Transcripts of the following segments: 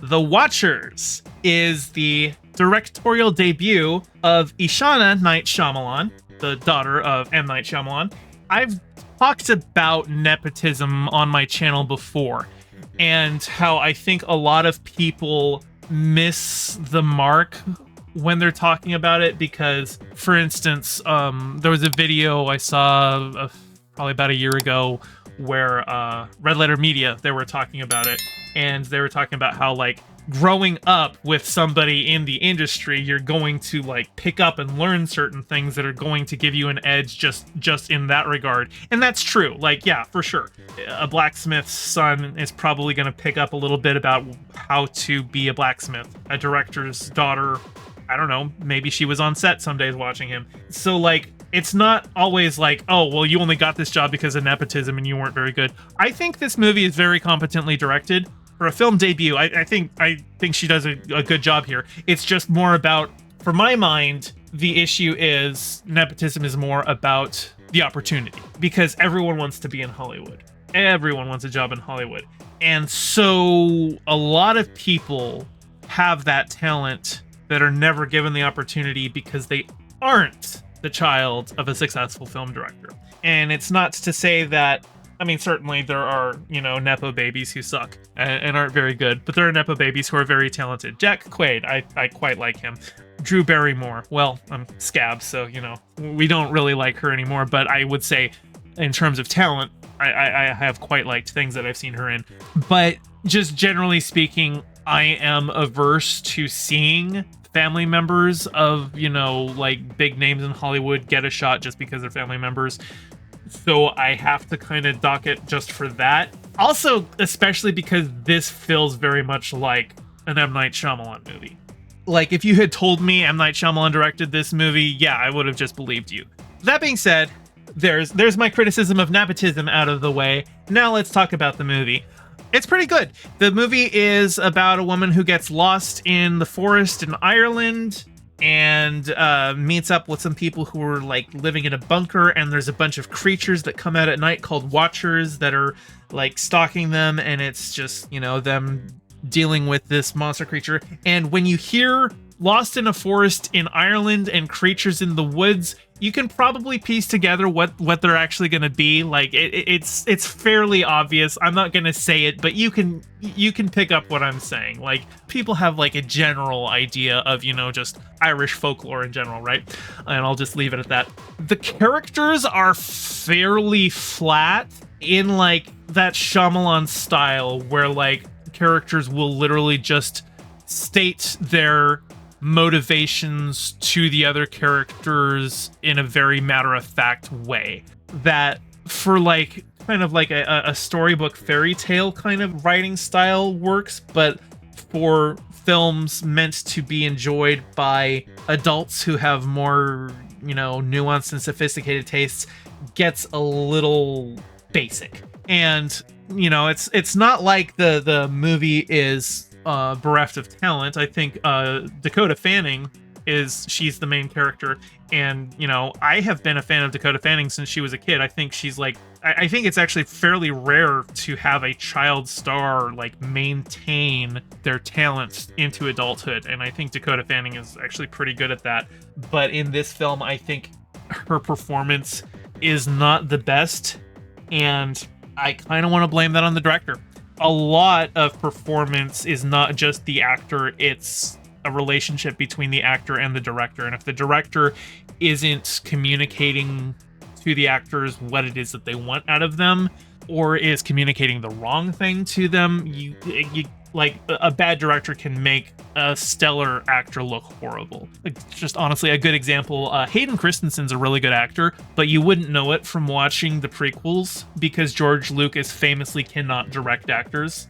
The Watchers is the directorial debut of Ishana Night Shyamalan, the daughter of M. Night Shyamalan. I've talked about nepotism on my channel before, and how I think a lot of people miss the mark when they're talking about it because, for instance, there was a video I saw probably about a year ago where Red Letter Media, they were talking about it, and they were talking about how, like, growing up with somebody in the industry, you're going to, like, pick up and learn certain things that are going to give you an edge just in that regard. And that's true. Like, yeah, for sure. A blacksmith's son is probably going to pick up a little bit about how to be a blacksmith. A director's daughter, I don't know, maybe she was on set some days watching him. So, like, it's not always like, oh, well, you only got this job because of nepotism and you weren't very good. I think this movie is very competently directed. For a film debut, I think she does a good job here. It's just more about, for my mind, the issue is nepotism is more about the opportunity. Because everyone wants to be in Hollywood. Everyone wants a job in Hollywood. And so a lot of people have that talent that are never given the opportunity because they aren't the child of a successful film director. And it's not to say that, I mean, certainly there are, you know, Nepo babies who suck and aren't very good, but there are Nepo babies who are very talented. Jack Quaid, I quite like him. Drew Barrymore, well, I'm Scab, so, you know, we don't really like her anymore, but I would say, in terms of talent, I have quite liked things that I've seen her in. But just generally speaking, I am averse to seeing family members of, you know, like, big names in Hollywood get a shot just because they're family members. So I have to kind of dock it just for that. Also, especially because this feels very much like an M. Night Shyamalan movie. Like, if you had told me M. Night Shyamalan directed this movie, yeah, I would have just believed you. That being said, there's my criticism of nepotism out of the way. Now let's talk about the movie. It's pretty good. The movie is about a woman who gets lost in the forest in Ireland and meets up with some people who are, like, living in a bunker, and there's a bunch of creatures that come out at night called Watchers that are, like, stalking them, and it's just, you know, them dealing with this monster creature. And when you hear Lost in a Forest in Ireland and creatures in the woods, you can probably piece together what they're actually going to be. Like, it's fairly obvious. I'm not going to say it, but you can pick up what I'm saying. Like, people have, like, a general idea of, you know, just Irish folklore in general, right? And I'll just leave it at that. The characters are fairly flat in, like, that Shyamalan style where, like, characters will literally just state their motivations to the other characters in a very matter-of-fact way. That, for, like, kind of like a storybook fairy tale kind of writing style works, but for films meant to be enjoyed by adults who have more, you know, nuanced and sophisticated tastes, gets a little basic. And, you know, it's not like the movie is bereft of talent. I think Dakota Fanning she's the main character, and, you know, I have been a fan of Dakota Fanning since she was a kid. I think she's, like, I think it's actually fairly rare to have a child star, like, maintain their talents into adulthood, and I think Dakota Fanning is actually pretty good at that. But in this film, I think her performance is not the best, and I kind of want to blame that on the director. A lot of performance is not just the actor, it's a relationship between the actor and the director. And if the director isn't communicating to the actors what it is that they want out of them, or is communicating the wrong thing to them, you like, a bad director can make a stellar actor look horrible. Like, just honestly, a good example, Hayden Christensen's a really good actor, but you wouldn't know it from watching the prequels because George Lucas famously cannot direct actors.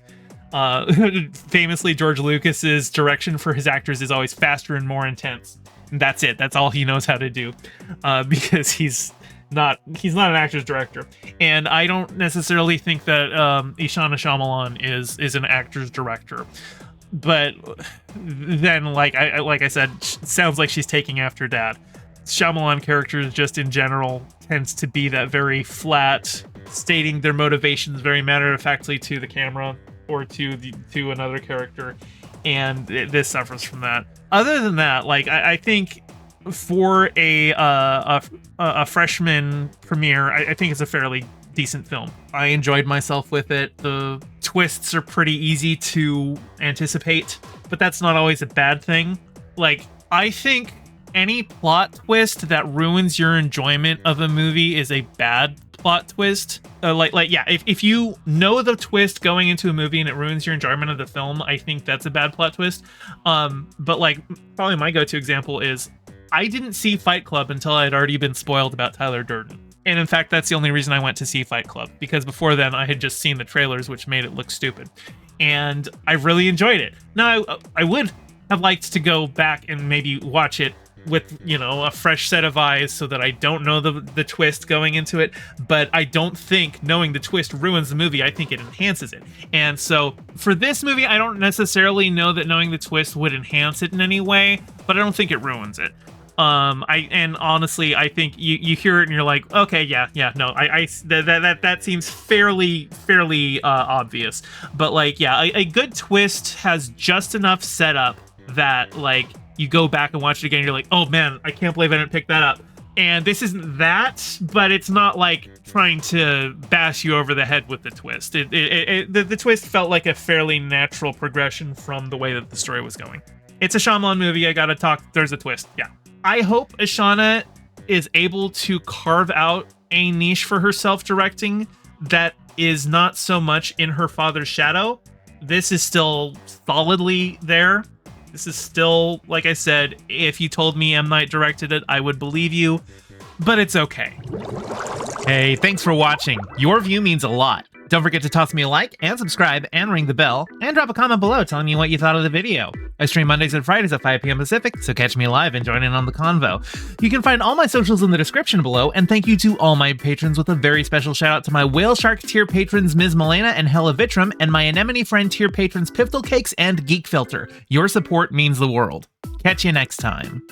Famously, George Lucas's direction for his actors is always faster and more intense. And that's it. That's all he knows how to do, because he's not an actor's director. And I don't necessarily think that Ishana Shyamalan is an actor's director. But then, like I said, sounds like she's taking after Dad. Shyamalan characters just in general tends to be that very flat, stating their motivations very matter-of-factly to the camera or to another character. and this suffers from that. Other than that, like I think for a freshman premiere, I think it's a fairly decent film. I enjoyed myself with it. The twists are pretty easy to anticipate, but that's not always a bad thing. Like, I think any plot twist that ruins your enjoyment of a movie is a bad plot twist. If you know the twist going into a movie and it ruins your enjoyment of the film, I think that's a bad plot twist. But like, probably my go-to example is I didn't see Fight Club until I had already been spoiled about Tyler Durden. And in fact, that's the only reason I went to see Fight Club, because before then I had just seen the trailers, which made it look stupid. And I really enjoyed it. Now, I would have liked to go back and maybe watch it with, you know, a fresh set of eyes so that I don't know the twist going into it. But I don't think knowing the twist ruins the movie. I think it enhances it. And so for this movie, I don't necessarily know that knowing the twist would enhance it in any way, but I don't think it ruins it. Honestly, I think you hear it and you're like, okay, that seems fairly obvious. But like, yeah, a good twist has just enough setup that like you go back and watch it again, and you're like, oh man, I can't believe I didn't pick that up. And this isn't that, but it's not like trying to bash you over the head with the twist. The twist felt like a fairly natural progression from the way that the story was going. It's a Shyamalan movie. I gotta talk. There's a twist. Yeah. I hope Ishana is able to carve out a niche for herself directing that is not so much in her father's shadow. This is still solidly there. This is still, like I said, if you told me M. Night directed it, I would believe you, but it's okay. Hey, thanks for watching. Your view means a lot. Don't forget to toss me a like and subscribe and ring the bell and drop a comment below telling me what you thought of the video. I stream Mondays and Fridays at 5 p.m. Pacific, so catch me live and join in on the convo. You can find all my socials in the description below, and thank you to all my patrons with a very special shout out to my Whale Shark tier patrons Ms. Milena and Hella Vitrum, and my Anemone Friend tier patrons Piftle Cakes and Geek Filter. Your support means the world. Catch you next time.